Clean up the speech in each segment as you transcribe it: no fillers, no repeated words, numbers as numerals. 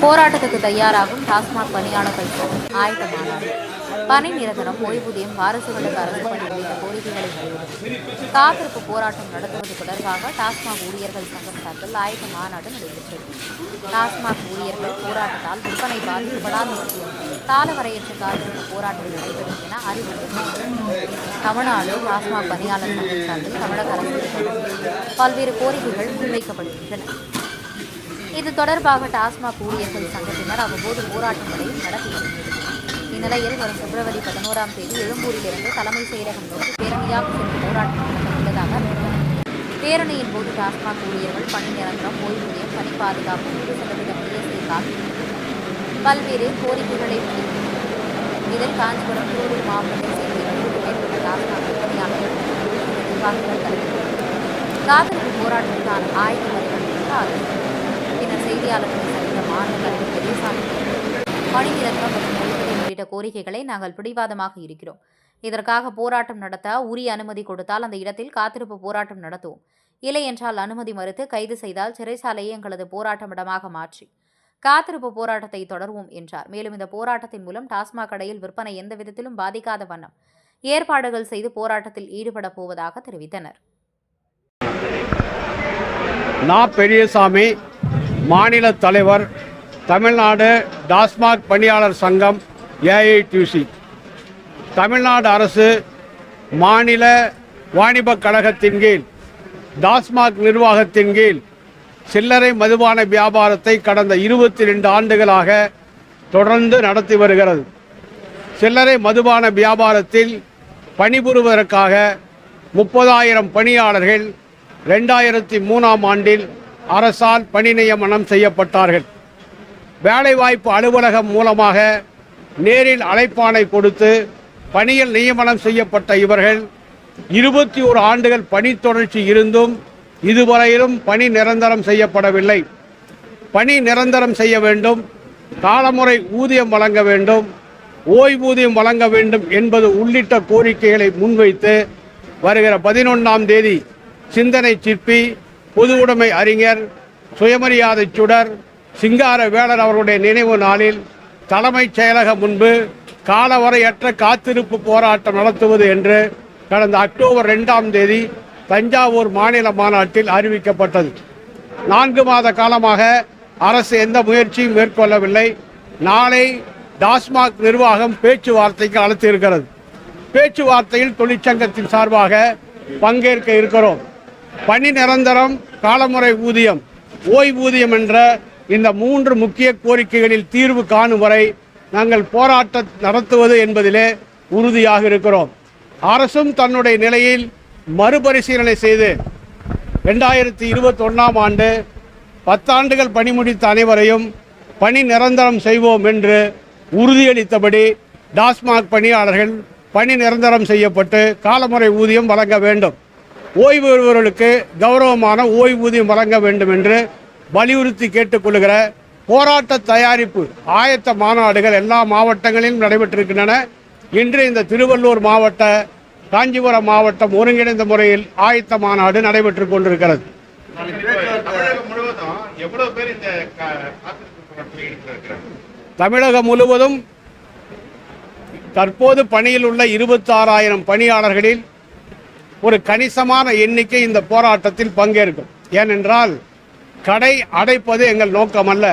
போராட்டத்துக்கு தயாராகும் டாஸ்மாக் பணியாளர்கள் ஆயத்தமானார். பணி நிரந்தரம், ஓய்வூதியம், வாரிசுகளுக்கு அரசு பணி உள்ளிட்ட கோரிக்கைகளை வலியுறுத்தி காத்திருப்பு போராட்டம் நடத்துவது தொடர்பாக டாஸ்மாக் ஊழியர்கள் சங்கம் சார்பில் ஆயத்த மாநாடு நடைபெற்றது. டாஸ்மாக் ஊழியர்கள் போராட்டத்தால் விற்பனை பாதிக்கப்படாத காலவரையற்ற காத்திருப்பு போராட்டம் நடைபெறும் என அறிவுறுத்தினார். தமிழ்நாடு டாஸ்மாக் பணியாளர் சங்கம் சார்பில் தமிழக அரசு பல்வேறு கோரிக்கைகள் முன்வைக்கப்படுகின்றன. இது தொடர்பாக டாஸ்மாக் ஊழியர்கள் சங்கத்தினர் அவ்வப்போது போராட்டங்களையும் நடத்தி வருகிறது. இந்நிலையில் வரும் பிப்ரவரி 11ஆம் தேதி எழும்பூரிலிருந்து தலைமைச் செயலகம் நோக்கி பேரணியாக சென்று போராட்டம் நடத்தவுள்ளதாக அறிவித்தனர். பேரணியின் போது டாஸ்மாக் ஊழியர்கள் பணி நிரந்தரம், ஓய்வூதியம், பணி பாதுகாப்பு, 100% பிஎஸ்ஐ காப்பீடு பல்வேறு கோரிக்கைகளை முன்வைத்தனர். இதில் காஞ்சிபுரம், திருவள்ளூர் மாவட்டத்தைச் சேர்ந்த 200 மேற்பட்ட டாஸ்மாக் பணியாளர்கள் நிர்வாகிகள் காத்திருப்பு போராட்டத்திற்கான ஆயத்த பணிகள் குறித்து ஆலோசனை. பின்னர் செய்தியாளர்களை சந்தித்த மாநில தலைவர் பெரியசாமி, பணி நிரந்தரம் மற்றும் ஓய்வூதியம் உள்ளிட்ட கோரிக்கைகளை நாங்கள் பிடிவாதமாக இருக்கிறோம். இதற்காக போராட்டம் நடத்த உரிய அனுமதி கொடுத்தால் அந்த இடத்தில் காத்திருப்பு போராட்டம் நடத்துவோம். இல்லை என்றால் அனுமதி மறுத்து கைது செய்தால் சிறைச்சாலையை எங்களது போராட்டமிடமாக மாற்றி காத்திருப்பு போராட்டத்தை தொடர்வோம் என்றார். மேலும் இந்த போராட்டத்தின் மூலம் டாஸ்மாக் கடையில் விற்பனை எந்த விதத்திலும் பாதிக்காத வண்ணம் ஏற்பாடுகள் செய்து போராட்டத்தில் ஈடுபட போவதாக தெரிவித்தனர். பெரியசாமி, மாநில தலைவர், தமிழ்நாடு டாஸ்மாக் பணியாளர் சங்கம் ஏஐடியூசி. தமிழ்நாடு அரசு மாநில வாணிபக் கழகத்தின் கீழ் டாஸ்மாக் நிர்வாகத்தின் கீழ் சில்லறை மதுபான வியாபாரத்தை கடந்த 22 ஆண்டுகளாக தொடர்ந்து நடத்தி வருகிறது. சில்லறை மதுபான வியாபாரத்தில் பணிபுரிவதற்காக 30,000 பணியாளர்கள் 2003ஆம் ஆண்டில் அரசால் பணி நியமனம் செய்யப்பட்டார்கள். வேலைவாய்ப்பு அலுவலகம் மூலமாக நேரில் அழைப்பாணை கொடுத்து பணியில் நியமனம் செய்யப்பட்ட இவர்கள் 21 ஆண்டுகள் பணி தொடர்ச்சி இருந்தும் இதுவரையிலும் பணி நிரந்தரம் செய்யப்படவில்லை. பணி நிரந்தரம் செய்ய வேண்டும், காலமுறை ஊதியம் வழங்க வேண்டும், ஓய்வூதியம் வழங்க வேண்டும் என்பது உள்ளிட்ட கோரிக்கைகளை முன்வைத்து வருகிற 11ஆம் தேதி சிந்தனை சிற்பி, பொது உடைமை அறிஞர், சுயமரியாதை சுடர் சிங்கார வேலர் அவருடைய நினைவு நாளில் தலைமைச் செயலகம் முன்பு காலவரையற்ற காத்திருப்பு போராட்டம் நடத்துவது என்று கடந்த அக்டோபர் 2ஆம் தேதி தஞ்சாவூர் மாநில மாநாட்டில் அறிவிக்கப்பட்டது. 4 மாத காலமாக அரசு எந்த முயற்சியும் மேற்கொள்ளவில்லை. நாளை டாஸ்மாக் நிர்வாகம் பேச்சுவார்த்தைக்கு அழைத்திருக்கிறது. பேச்சுவார்த்தையில் தொழிற்சங்கத்தின் சார்பாக பங்கேற்க இருக்கிறோம். பணி நிரந்தரம், காலமுறை ஊதியம், ஓய்வூதியம் என்ற இந்த 3 முக்கிய கோரிக்கைகளில் தீர்வு காணும் வரை நாங்கள் போராட்டம் நடத்துவது என்பதிலே உறுதியாக இருக்கிறோம். அரசும் தன்னுடைய நிலையில் மறுபரிசீலனை செய்து 2021ஆம் ஆண்டு 10 ஆண்டுகள் பணி முடித்த அனைவரையும் பணி நிரந்தரம் செய்வோம் என்று உறுதியளித்தபடி டாஸ்மாக் பணியாளர்கள் பணி நிரந்தரம் செய்யப்பட்டு காலமுறை ஊதியம் வழங்க வேண்டும், ஓய்வு பெறுபவர்களுக்கு கௌரவமான ஓய்வூதியம் வழங்க வேண்டும் என்று வலியுறுத்தி கேட்டுக்கொள்கிற போராட்ட தயாரிப்பு ஆயத்த மாநாடுகள் எல்லா மாவட்டங்களிலும் நடைபெற்றிருக்கின்றன. இன்று இந்த திருவள்ளூர் மாவட்ட, காஞ்சிபுரம் மாவட்டம் ஒருங்கிணைந்த முறையில் ஆயத்த மாநாடு நடைபெற்றுக் கொண்டிருக்கிறது. தமிழகம் முழுவதும் தற்போது பணியில் உள்ள 26,000 பணியாளர்களில் ஒரு கணிசமான எண்ணிக்கை இந்த போராட்டத்தில் பங்கேற்கும். ஏனென்றால் கடை அடைப்பது எங்கள் நோக்கமல்ல,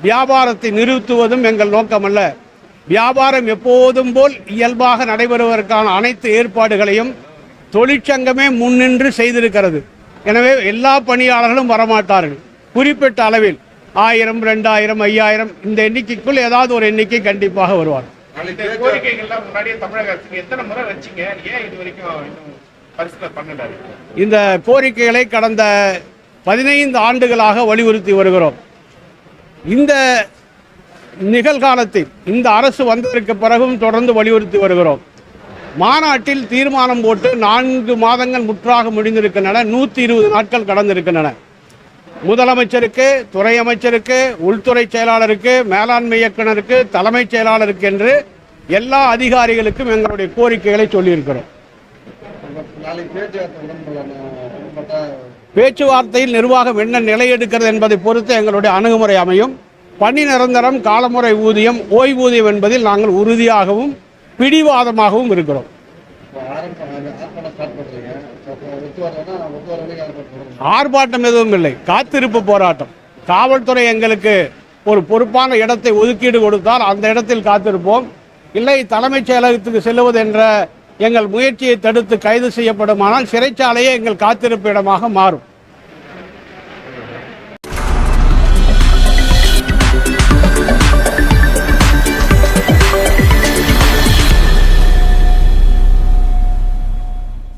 வியாபாரத்தை நிறுத்துவதும் எங்கள் நோக்கமல்ல. வியாபாரம் எப்போதும் போல் இயல்பாக நடைபெறுவதற்கான அனைத்து ஏற்பாடுகளையும் தொழிற்சங்கமே முன்னின்று செய்திருக்கிறது. எனவே எல்லா பணியாளர்களும் வரமாட்டார்கள். குறிப்பிட்ட அளவில் 1000, 2000, 5000 இந்த எண்ணிக்கைக்குள் ஏதாவது ஒரு எண்ணிக்கை கண்டிப்பாக வருவார். இந்த கோரிக்கைகளை கடந்த 15 ஆண்டுகளாக வலியுறுத்தி வருகிறோம். இந்த நிகழ்காலத்தில் இந்த அரசு வந்ததற்கு பிறகும் தொடர்ந்து வலியுறுத்தி வருகிறோம். மாநாட்டில் தீர்மானம் போட்டு 4 மாதங்கள் முற்றாக முடிந்திருக்கின்றன. 120 நாட்கள் கடந்திருக்கின்றன. முதலமைச்சருக்கு, துறை அமைச்சருக்கு, உள்துறை செயலாளருக்கு, மேலாண்மை இயக்குநருக்கு, தலைமைச் செயலாளருக்கு என்று எல்லா அதிகாரிகளுக்கும் எங்களுடைய கோரிக்கைகளை சொல்லியிருக்கிறோம். பேச்சுவார்த்தையில் நிர்வாகம் என்ன நிலை எடுக்கிறது என்பதை பொறுத்து எங்களுடைய அணுகுமுறை அமையும். பணி நிரந்தரம், காலமுறை ஊதியம், ஓய்வூதியம் என்பதில் நாங்கள் உறுதியாகவும் பிடிவாதமாகவும் இருக்கிறோம். ஆர்ப்பாட்டம் எதுவும் இல்லை, காத்திருப்பு போராட்டம். காவல்துறை எங்களுக்கு ஒரு பொறுப்பான இடத்தை ஒதுக்கீடு கொடுத்தால் அந்த இடத்தில் காத்திருப்போம். இல்லை, தலைமைச் செயலகத்துக்கு செல்லுவது என்ற எங்கள் முயற்சியை தடுத்து கைது செய்யப்படுமானால் சிறைச்சாலையே எங்கள் காத்திருப்பு இடமாக மாறும்.